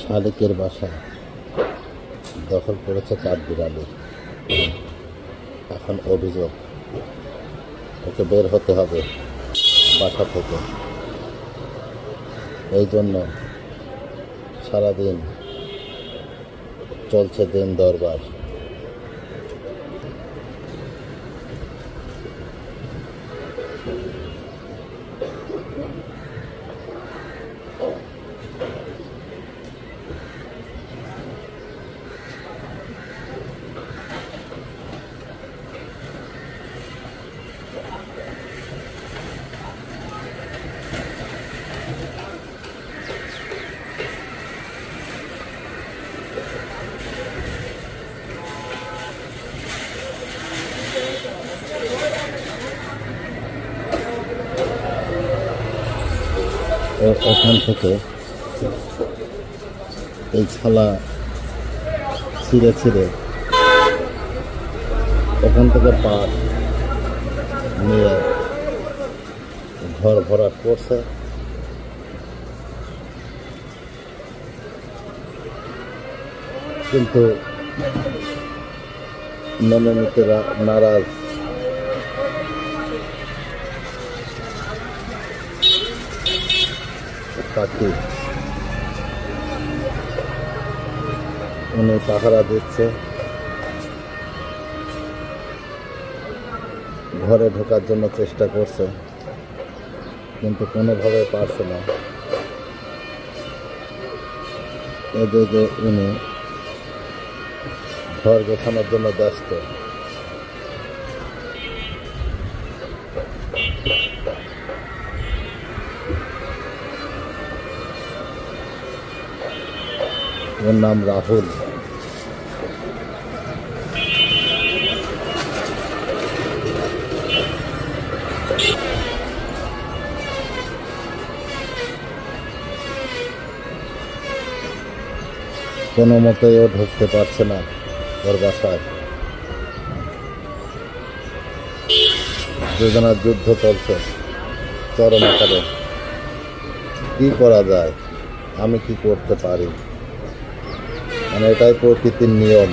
শালিকের বাসা দখল করেছে কাঠবিড়ালি। এখন অভিযোগ, ওকে বের হতে হবে বাসা থেকে। এই জন্য সারাদিন চলছে দিন দরবার। ওখান থেকে এই ছালা ছিঁড়ে ছিঁড়ে ওখান থেকে পাট নিয়ে ঘর ভরাট করছে। কিন্তু মেনে নিতে নারাজ কাকি। উনি পাহারা দিচ্ছে, ঘরে ঢোকার জন্য চেষ্টা করছে কিন্তু কোনোভাবে পারছে না। এদিকে উনি ঘর গোছানোর জন্য ব্যস্ত। ওর নাম রাহুল। কোনো মতেই ও ঢুকতে পারছে না ওর বাসায়। দুজনের যুদ্ধ চলছে চরম আকারে। কি করা যায়, আমি কি করতে পারি? মানে এটাই প্রকৃতির নিয়ম।